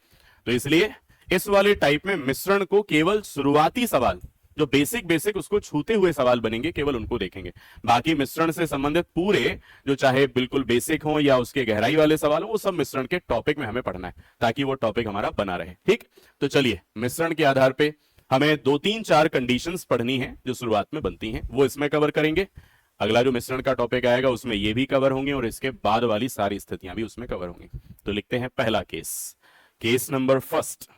तो इसलिए इस वाले टाइप में मिश्रण को केवल शुरुआती सवाल, जो बेसिक उसको छूते हुए सवाल बनेंगे, केवल उनको देखेंगे। बाकी मिश्रण से संबंधित पूरे, जो चाहे बिल्कुल बेसिक हो या उसके गहराई वाले सवाल हो, वो सब मिश्रण के टॉपिक में हमें पढ़ना है, ताकि वो टॉपिक हमारा बना रहे। ठीक, तो चलिए मिश्रण के आधार पे हमें 2, 3, 4 कंडीशंस पढ़नी है जो शुरुआत में बनती हैं, वो इसमें कवर करेंगे। अगला जो मिश्रण का टॉपिक आएगा उसमें ये भी कवर होंगे, और इसके बाद वाली सारी स्थितियां भी उसमें कवर होंगी। तो लिखते हैं पहला केस, केस नंबर फर्स्ट।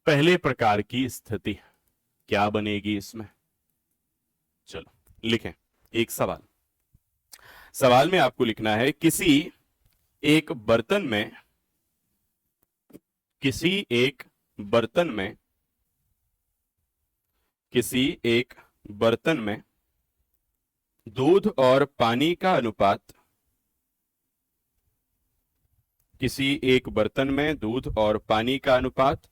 पहले प्रकार की स्थिति क्या बनेगी इसमें? चलो लिखें एक सवाल। सवाल में आपको लिखना है किसी एक बर्तन में, किसी एक बर्तन में, किसी एक बर्तन में दूध और पानी का अनुपात, किसी एक बर्तन में दूध और पानी का अनुपात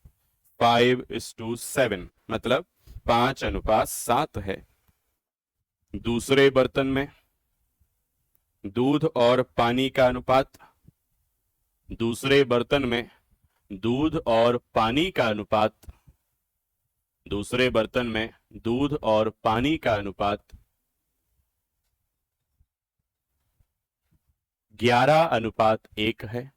5:7, मतलब 5:7 है। दूसरे बर्तन में दूध और पानी का अनुपात, दूसरे बर्तन में दूध और पानी का अनुपात, दूसरे बर्तन में दूध और पानी का अनुपात 11:1 है।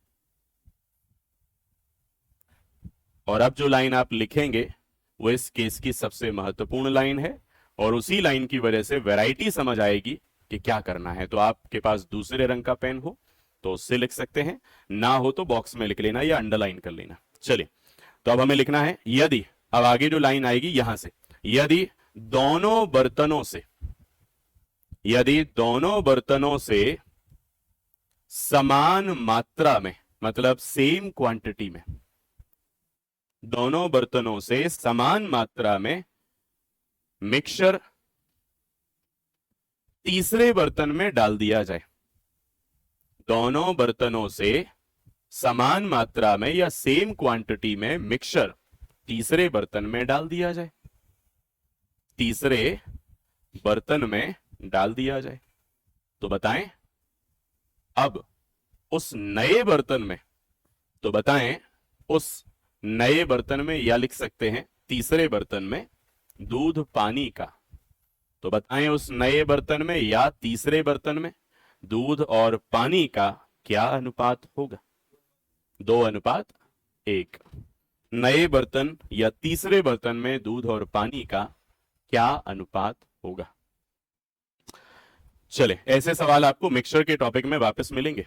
और अब जो लाइन आप लिखेंगे वो इस केस की सबसे महत्वपूर्ण लाइन है, और उसी लाइन की वजह से वैरायटी समझ आएगी कि क्या करना है। तो आपके पास दूसरे रंग का पेन हो तो उससे लिख सकते हैं, ना हो तो बॉक्स में लिख लेना या अंडरलाइन कर लेना। चलिए, तो अब हमें लिखना है यदि, अब आगे जो लाइन आएगी यहां से, यदि दोनों बर्तनों से, यदि दोनों बर्तनों से समान मात्रा में, मतलब सेम क्वांटिटी में, दोनों बर्तनों से समान मात्रा में मिक्सचर तीसरे बर्तन में डाल दिया जाए। दोनों बर्तनों से समान मात्रा में या सेम क्वांटिटी में मिक्सचर तीसरे बर्तन में डाल दिया जाए, तीसरे बर्तन में डाल दिया जाए। तो बताएं अब उस नए बर्तन में, तो बताएं उस नए बर्तन में, या लिख सकते हैं तीसरे बर्तन में दूध पानी का, तो बताएं उस नए बर्तन में या तीसरे बर्तन में दूध और पानी का क्या अनुपात होगा? 2:1। नए बर्तन या तीसरे बर्तन में दूध और पानी का क्या अनुपात होगा? चले, ऐसे सवाल आपको मिक्सचर के टॉपिक में वापस मिलेंगे।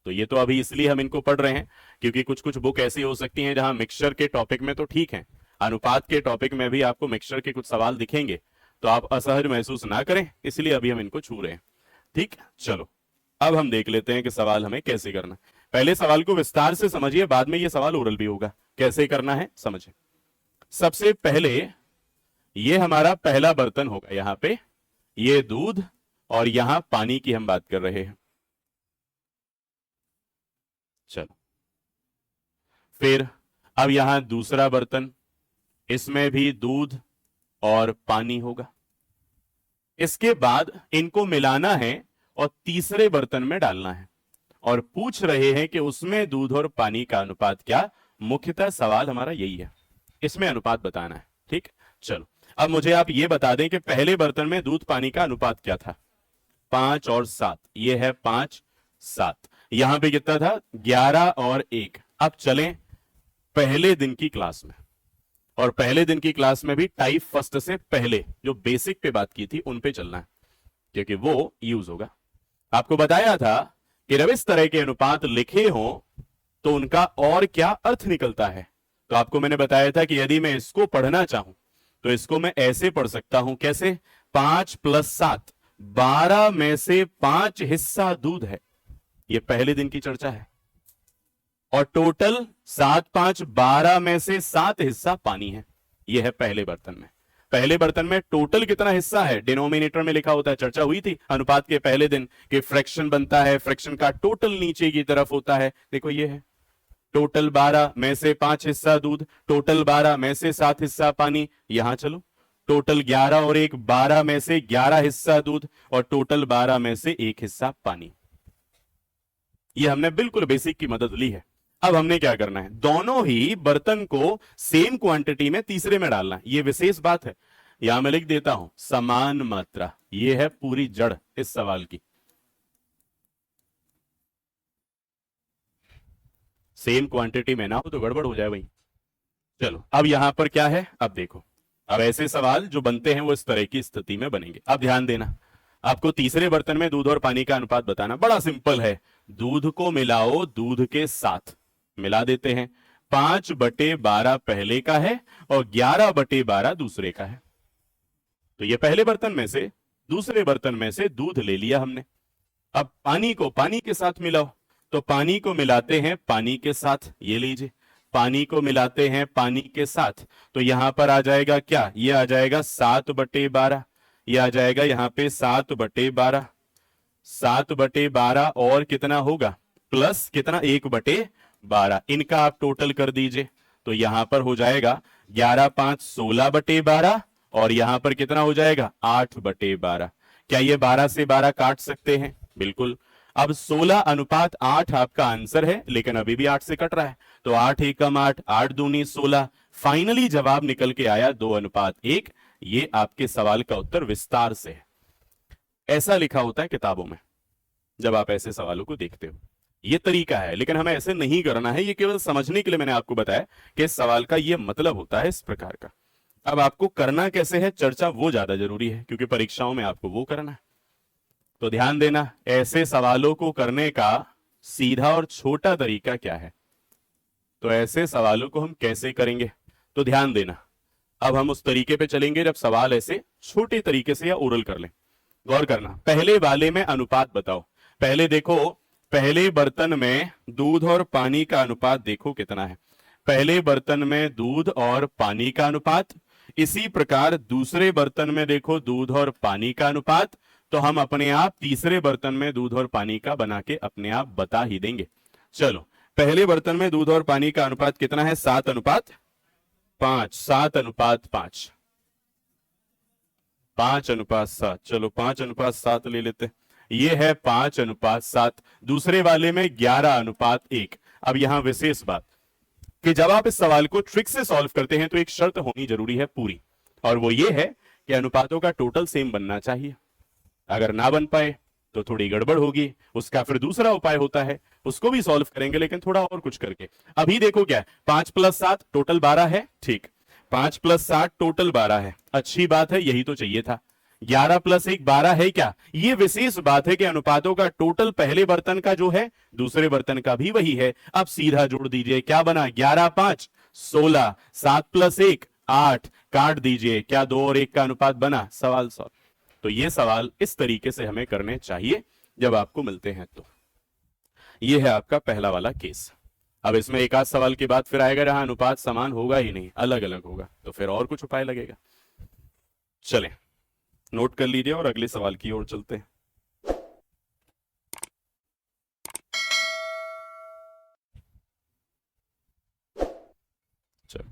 तो ये तो अभी इसलिए हम इनको पढ़ रहे हैं क्योंकि कुछ कुछ बुक ऐसी हो सकती हैं जहां मिक्सचर के टॉपिक में तो ठीक है, अनुपात के टॉपिक में भी आपको मिक्सचर के कुछ सवाल दिखेंगे, तो आप असहज महसूस ना करें, इसलिए अभी हम इनको छू रहे हैं। ठीक, चलो अब हम देख लेते हैं कि सवाल हमें कैसे करना है। पहले सवाल को विस्तार से समझिए, बाद में ये सवाल ओरल भी होगा। कैसे करना है समझिए। सबसे पहले ये हमारा पहला बर्तन होगा, यहां पे ये दूध और यहां पानी की हम बात कर रहे हैं। चलो, फिर अब यहां दूसरा बर्तन, इसमें भी दूध और पानी होगा। इसके बाद इनको मिलाना है और तीसरे बर्तन में डालना है, और पूछ रहे हैं कि उसमें दूध और पानी का अनुपात क्या। मुख्यतः सवाल हमारा यही है, इसमें अनुपात बताना है। ठीक, चलो अब मुझे आप ये बता दें कि पहले बर्तन में दूध पानी का अनुपात क्या था? 5 और 7, ये है 5 7। यहां पे कितना था? 11 और 1। अब चलें पहले दिन की क्लास में, और पहले दिन की क्लास में भी टाइप फर्स्ट से पहले जो बेसिक पे बात की थी उन पे चलना है, क्योंकि वो यूज होगा। आपको बताया था कि जब इस तरह के अनुपात लिखे हो तो उनका और क्या अर्थ निकलता है। तो आपको मैंने बताया था कि यदि मैं इसको पढ़ना चाहूं तो इसको मैं ऐसे पढ़ सकता हूं। कैसे? 5 + 7, 12 में से 5 हिस्सा दूध है। ये पहले दिन की चर्चा है। और टोटल 7 5 12 में से 7 हिस्सा पानी है। यह है पहले बर्तन में। पहले बर्तन में टोटल कितना हिस्सा है डिनोमिनेटर में लिखा होता है। चर्चा हुई थी अनुपात के पहले दिन कि फ्रैक्शन बनता है, फ्रैक्शन का टोटल नीचे की तरफ होता है। देखो ये है टोटल 12 में से 5 हिस्सा दूध, टोटल 12 में से 7 हिस्सा पानी। यहां चलो, टोटल 11 और 1 12 में से 11 हिस्सा दूध और टोटल 12 में से 1 हिस्सा पानी। ये हमने बिल्कुल बेसिक की मदद ली है। अब हमने क्या करना है? दोनों ही बर्तन को सेम क्वांटिटी में तीसरे में डालना है। ये विशेष बात है, यहां मैं लिख देता हूं समान मात्रा। ये है पूरी जड़ इस सवाल की। सेम क्वांटिटी में ना हो तो गड़बड़ हो जाए भाई। चलो अब यहां पर क्या है, अब देखो, अब ऐसे सवाल जो बनते हैं वो इस तरह की स्थिति में बनेंगे। अब ध्यान देना, आपको तीसरे बर्तन में दूध और पानी का अनुपात बताना। बड़ा सिंपल है, दूध को मिलाओ दूध के साथ, मिला देते हैं। 5/12 पहले का है और 11/12 दूसरे का है। तो ये पहले बर्तन में से दूसरे बर्तन में से दूध ले लिया हमने। अब पानी को पानी के साथ मिलाओ, तो पानी को मिलाते हैं पानी के साथ। ये लीजिए, पानी को मिलाते हैं पानी के साथ, तो यहां पर आ जाएगा क्या? ये आ जाएगा 7/12। ये आ जाएगा यहां पे 7/12। 7/12 और कितना होगा? प्लस कितना? 1/12। इनका आप टोटल कर दीजिए, तो यहां पर हो जाएगा 11 5 16/12 और यहां पर कितना हो जाएगा? 8/12। क्या ये 12 से 12 काट सकते हैं? बिल्कुल। अब 16:8 आपका आंसर है, लेकिन अभी भी 8 से कट रहा है, तो 8 एकम 8, 8 दूनी 16। फाइनली जवाब निकल के आया 2:1। ये आपके सवाल का उत्तर विस्तार से है। ऐसा लिखा होता है किताबों में जब आप ऐसे सवालों को देखते हो। ये तरीका है, लेकिन हमें ऐसे नहीं करना है। ये केवल समझने के लिए मैंने आपको बताया कि इस सवाल का ये मतलब होता है इस प्रकार का। अब आपको करना कैसे है चर्चा, वो ज्यादा जरूरी है, क्योंकि परीक्षाओं में आपको वो करना है। तो ध्यान देना, ऐसे सवालों को करने का सीधा और छोटा तरीका क्या है। तो ऐसे सवालों को हम कैसे करेंगे, तो ध्यान देना, अब हम उस तरीके पे चलेंगे जब सवाल ऐसे छोटे तरीके से या ओरल कर लें। गौर करना, पहले वाले में अनुपात बताओ। पहले देखो, पहले बर्तन में दूध और पानी का अनुपात देखो कितना है। पहले बर्तन में दूध और पानी का अनुपात, इसी प्रकार दूसरे बर्तन में देखो दूध और पानी का अनुपात, तो हम अपने आप तीसरे बर्तन में दूध और पानी का बना के अपने आप बता ही देंगे। चलो, पहले बर्तन में दूध और पानी का अनुपात कितना है? 7:5, 7:5, 5:7। चलो 5:7 ले लेते, ये है 5:7। दूसरे वाले में 11:1। अब यहां विशेष बात कि जब आप इस सवाल को ट्रिक से सॉल्व करते हैं तो एक शर्त होनी जरूरी है पूरी, और वो ये है कि अनुपातों का टोटल सेम बनना चाहिए। अगर ना बन पाए तो थोड़ी गड़बड़ होगी, उसका फिर दूसरा उपाय होता है, उसको भी सॉल्व करेंगे लेकिन थोड़ा और कुछ करके। अभी देखो क्या है, 5 + 7 टोटल 12 है, ठीक। 5 + 7 टोटल 12 है, अच्छी बात है, यही तो चाहिए था। 11 + 1 12 है क्या? ये विशेष बात है कि अनुपातों का टोटल पहले बर्तन का जो है दूसरे बर्तन का भी वही है। अब सीधा जोड़ दीजिए, क्या बना? 11×5 16, 7 + 1 8, काट दीजिए, क्या 2 और 1 का अनुपात बना? सवाल सॉल्व। तो ये सवाल इस तरीके से हमें करने चाहिए जब आपको मिलते हैं। तो ये है आपका पहला वाला केस। अब इसमें एक आध सवाल के बाद फिर आएगा जहां अनुपात समान होगा ही नहीं, अलग अलग होगा, तो फिर और कुछ उपाय लगेगा। चलें, नोट कर लीजिए और अगले सवाल की ओर चलते हैं। चलो,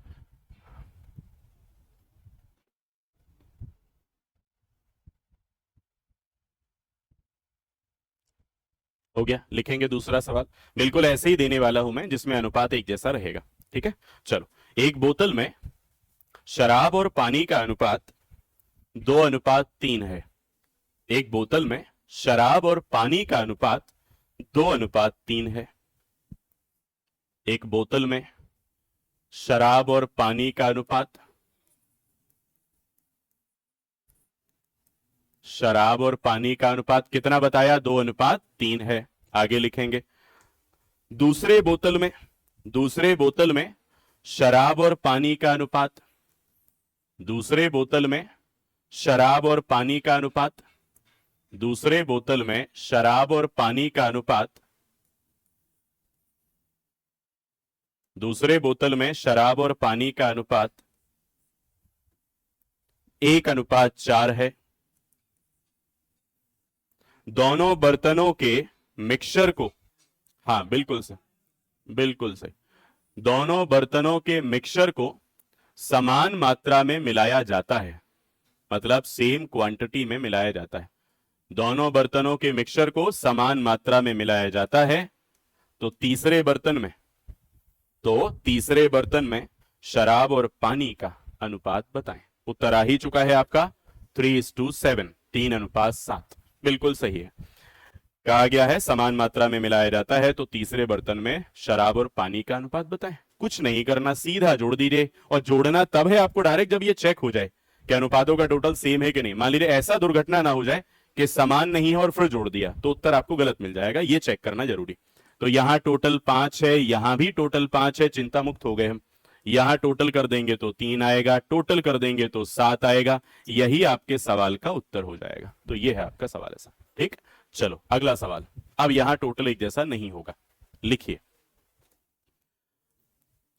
हो गया, लिखेंगे दूसरा सवाल। बिल्कुल ऐसे ही देने वाला हूं मैं, जिसमें अनुपात एक जैसा रहेगा, ठीक है। चलो, एक बोतल में शराब और पानी का अनुपात 2:3 है। एक बोतल में शराब और पानी का अनुपात 2:3 है। एक बोतल में शराब और पानी का अनुपात, शराब और पानी का अनुपात कितना बताया? 2:3 है। आगे लिखेंगे, दूसरे बोतल में शराब और पानी का अनुपात, दूसरे बोतल में शराब और पानी का अनुपात, दूसरे बोतल में शराब और पानी का अनुपात, दूसरे बोतल में शराब और पानी का अनुपात 1:4 है। दोनों बर्तनों के मिक्सचर को, हाँ बिल्कुल सही, बिल्कुल सही, दोनों बर्तनों के मिक्सचर को समान मात्रा में मिलाया जाता है, मतलब सेम क्वांटिटी में मिलाया जाता है। दोनों बर्तनों के मिक्सचर को समान मात्रा में मिलाया जाता है, तो तीसरे बर्तन में शराब और पानी का अनुपात बताएं। उत्तर आ ही चुका है आपका 3:7, 3:7, बिल्कुल सही है। कहा गया है समान मात्रा में मिलाया जाता है, तो तीसरे बर्तन में शराब और पानी का अनुपात बताएं। कुछ नहीं करना, सीधा जोड़ दीजिए, और जोड़ना तब है आपको डायरेक्ट जब ये चेक हो जाए कि अनुपातों का टोटल सेम है कि नहीं। मान लीजिए ऐसा दुर्घटना ना हो जाए कि समान नहीं है और फिर जोड़ दिया, तो उत्तर आपको गलत मिल जाएगा, ये चेक करना जरूरी। तो यहां टोटल 5 है, यहां भी टोटल 5 है, चिंता मुक्त हो गए हम। यहां टोटल कर देंगे तो 3 आएगा, टोटल कर देंगे तो 7 आएगा, यही आपके सवाल का उत्तर हो जाएगा। तो यह है आपका सवाल ऐसा, ठीक। चलो अगला सवाल। अब यहां टोटल एक जैसा नहीं होगा, लिखिए,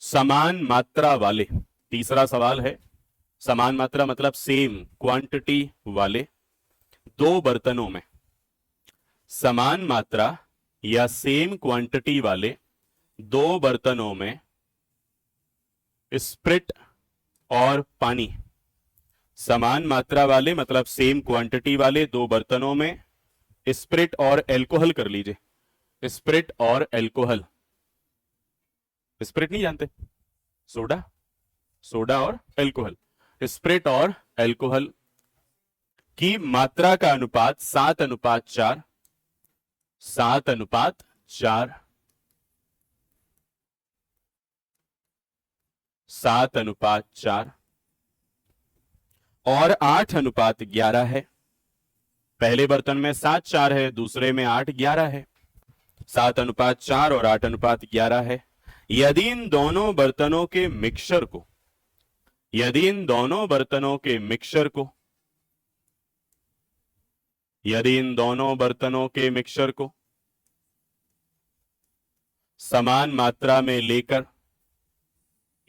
समान मात्रा वाले, तीसरा सवाल है, समान मात्रा मतलब सेम क्वांटिटी वाले दो बर्तनों में, समान मात्रा या सेम क्वांटिटी वाले दो बर्तनों में स्प्रिट और पानी, समान मात्रा वाले मतलब सेम क्वांटिटी वाले दो बर्तनों में स्प्रिट और एल्कोहल कर लीजिए, स्प्रिट और एल्कोहल, स्प्रिट नहीं जानते, सोडा, सोडा और एल्कोहल, स्प्रिट और एल्कोहल की मात्रा का अनुपात 7:4, 7:4, 7:4 और 8:11 है। पहले बर्तन में 7:4 है, दूसरे में 8:11 है। 7:4 और 8:11 है। यदि इन दोनों बर्तनों के मिक्सचर को, यदि इन दोनों बर्तनों के मिक्सचर को, यदि इन दोनों बर्तनों के मिक्सचर को समान मात्रा में लेकर,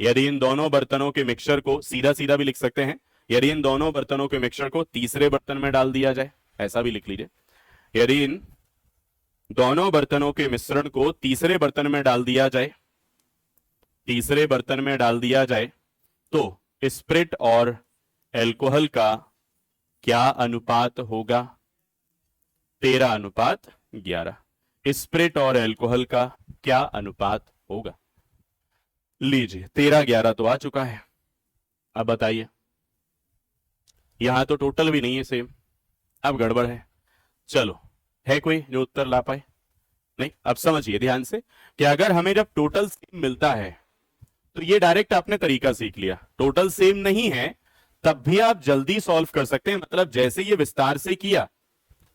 यदि इन दोनों बर्तनों के मिक्सचर को, सीधा सीधा भी लिख सकते हैं, यदि इन दोनों बर्तनों के मिक्सचर को तीसरे बर्तन में डाल दिया जाए, ऐसा भी लिख लीजिए, यदि इन दोनों बर्तनों के मिश्रण को तीसरे बर्तन में डाल दिया जाए, तीसरे बर्तन में डाल दिया जाए, तो स्पिरिट और एल्कोहल का क्या अनुपात होगा? 13:11। स्पिरिट और एल्कोहल का क्या अनुपात होगा? लीजिए 13:11 तो आ चुका है। अब बताइए, यहां तो टोटल भी नहीं है सेम, अब गड़बड़ है। चलो, है कोई जो उत्तर ला पाए? नहीं। अब समझिए ध्यान से कि अगर हमें जब टोटल सेम मिलता है तो ये डायरेक्ट आपने तरीका सीख लिया। टोटल सेम नहीं है तब भी आप जल्दी सॉल्व कर सकते हैं, मतलब जैसे ये विस्तार से किया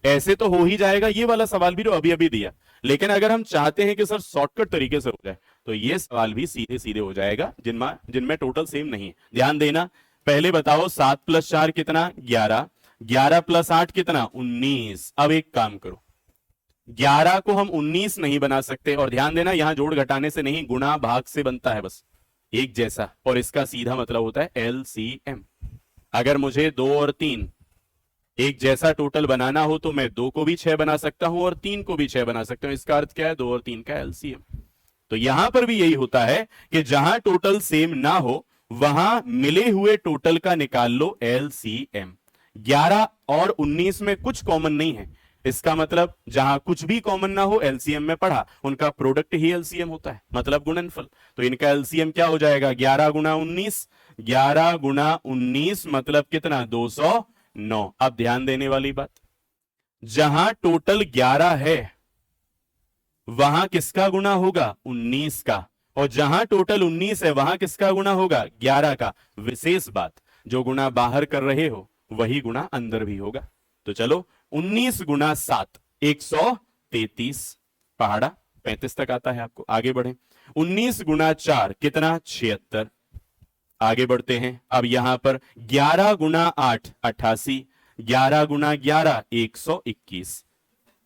ऐसे तो हो ही जाएगा। ये वाला सवाल भी जो अभी अभी दिया, लेकिन अगर हम चाहते हैं कि सर शॉर्टकट तरीके से हो जाए तो ये सवाल भी सीधे सीधे हो जाएगा जिनमें टोटल सेम नहीं है। ध्यान देना, पहले बताओ 7 + 4 कितना? 11। 11 + 8 कितना? 19। अब एक काम करो, 11 को हम 19 नहीं बना सकते, और ध्यान देना यहां जोड़ घटाने से नहीं, गुणा भाग से बनता है बस एक जैसा, और इसका सीधा मतलब होता है एलसीएम। अगर मुझे 2 और 3 एक जैसा टोटल बनाना हो तो मैं 2 को भी 6 बना सकता हूं और 3 को भी 6 बना सकता हूं। इसका अर्थ क्या है? 2 और 3 का एलसीएम। तो यहां पर भी यही होता है कि जहां टोटल सेम ना हो वहां मिले हुए टोटल का निकाल लो एलसीएम। 11 और 19 में कुछ कॉमन नहीं है, इसका मतलब जहां कुछ भी कॉमन ना हो एलसीएम में पढ़ा, उनका प्रोडक्ट ही एलसीएम होता है, मतलब गुणनफल। तो इनका एलसीएम क्या हो जाएगा? 11 × 19। 11 × 19 मतलब कितना? 209। अब ध्यान देने वाली बात, जहां टोटल 11 है वहां किसका गुणा होगा? 19 का। और जहां टोटल 19 है वहां किसका गुणा होगा? 11 का। विशेष बात, जो गुणा बाहर कर रहे हो वही गुणा अंदर भी होगा। तो चलो, 19 × 7 133, पहाड़ा 35 तक आता है आपको। आगे बढ़े, 19 × 4 कितना? 76। आगे बढ़ते हैं, अब यहां पर 11 × 8 88, 11 × 11 121।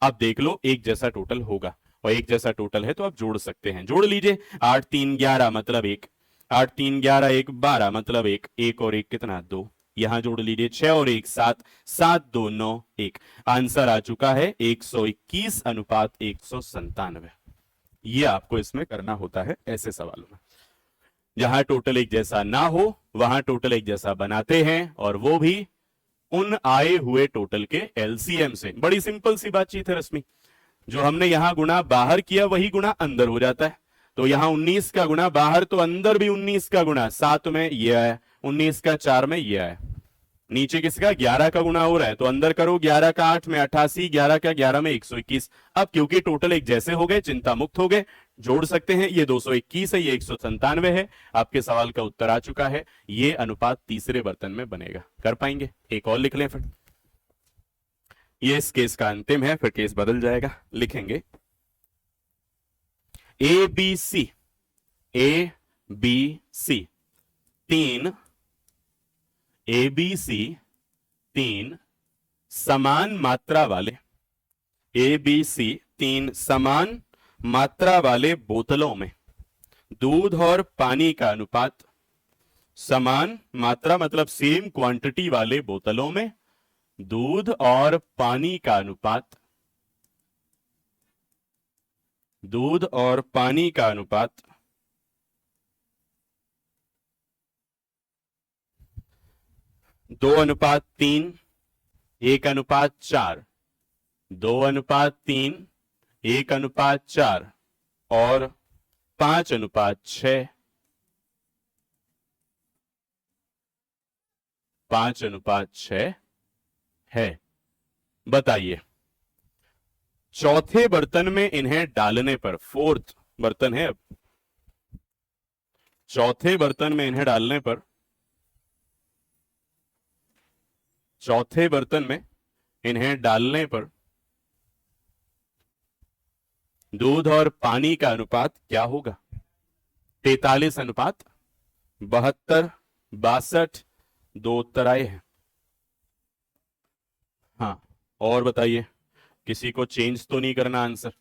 अब देख लो एक जैसा टोटल होगा, और एक जैसा टोटल है तो आप जोड़ सकते हैं, जोड़ लीजिए। 8 3 11 मतलब 1, 8 3 11 1 12 मतलब 1, 1 और 1 कितना? 2। यहां जोड़ लीजिए, 6 और 1 7, 7 2 9 1। आंसर आ चुका है 121:197। ये आपको इसमें करना होता है ऐसे सवालों में, जहां टोटल एक जैसा ना हो वहां टोटल एक जैसा बनाते हैं, और वो भी उन आए हुए टोटल के एलसीएम से। बड़ी सिंपल सी बातचीत है रश्मि, जो हमने यहां गुणा बाहर किया वही गुणा अंदर हो जाता है। तो यहां 19 का गुणा बाहर, तो अंदर भी 19 का गुणा। 7 में ये आया, 19 का 4 में ये आया, नीचे किसका? 11 का गुणा हो रहा है, तो अंदर करो। 11 का 8 में 88, 11 का 11 में 121। अब क्योंकि टोटल एक जैसे हो गए, चिंता मुक्त हो गए, जोड़ सकते हैं। ये 221 है, ये 197 है। आपके सवाल का उत्तर आ चुका है। ये अनुपात तीसरे बर्तन में बनेगा। कर पाएंगे? एक और लिख लें फिर, ये इस केस का अंतिम है, फिर केस बदल जाएगा। लिखेंगे A B C, A B C 3, A B C 3 समान मात्रा वाले, ए बी सी 3 समान मात्रा वाले बोतलों में दूध और पानी का अनुपात, समान मात्रा मतलब सेम क्वांटिटी वाले बोतलों में दूध और पानी का अनुपात, दूध और पानी का अनुपात 2:3, 1:4, 2:3, 1:4 और 5:6, 5:6 है। बताइए, चौथे बर्तन में इन्हें डालने पर, फोर्थ बर्तन है अब, चौथे बर्तन में इन्हें डालने पर, चौथे बर्तन में इन्हें डालने पर दूध और पानी का अनुपात क्या होगा? 43:72, 62, 2 उत्तर आए हैं। हाँ, और बताइए, किसी को चेंज तो नहीं करना आंसर?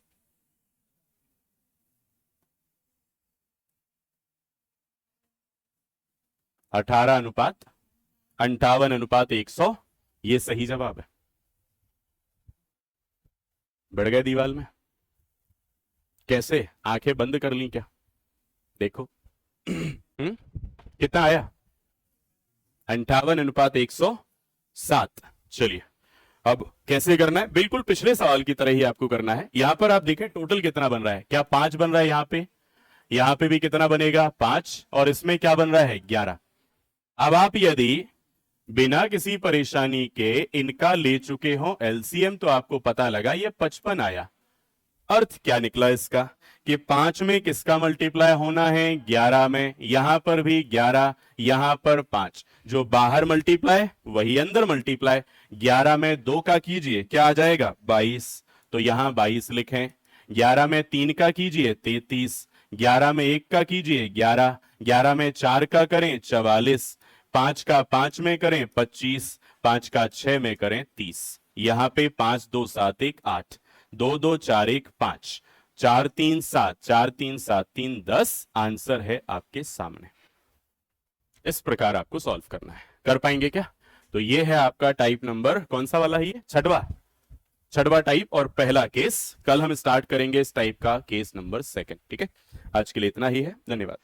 18:58:100, ये सही जवाब है। बढ़ गए दीवाल में, कैसे आंखें बंद कर ली क्या? देखो कितना आया? 58:107। चलिए अब कैसे करना है, बिल्कुल पिछले सवाल की तरह ही आपको करना है। यहां पर आप देखें टोटल कितना बन रहा है, क्या 5 बन रहा है? यहां पे भी कितना बनेगा? 5, और इसमें क्या बन रहा है? 11। अब आप यदि बिना किसी परेशानी के इनका ले चुके हो एलसीएम, तो आपको पता लगा ये 55 आया। अर्थ क्या निकला इसका कि 5 में किसका मल्टीप्लाई होना है? 11 में। यहां पर भी 11, यहां पर 5, जो बाहर मल्टीप्लाई वही अंदर मल्टीप्लाई। 11 में 2 का कीजिए, क्या आ जाएगा? 22, तो यहां 22 लिखें। 11 में 3 का कीजिए, 33। 11 में 1 का कीजिए, 11। 11 में 4 का करें, 44। 5 का 5 में करें, 25। 5 का 6 में करें, 30। यहां पे 5 2 7 1 8, 2 2 4 1 5, 4 3 7, 4 3 7 3 10। आंसर है आपके सामने। इस प्रकार आपको सॉल्व करना है। कर पाएंगे क्या? तो ये है आपका टाइप नंबर कौन सा वाला है? ये छठवा टाइप और पहला केस। कल हम स्टार्ट करेंगे इस टाइप का केस नंबर 2। ठीक है, आज के लिए इतना ही है। धन्यवाद।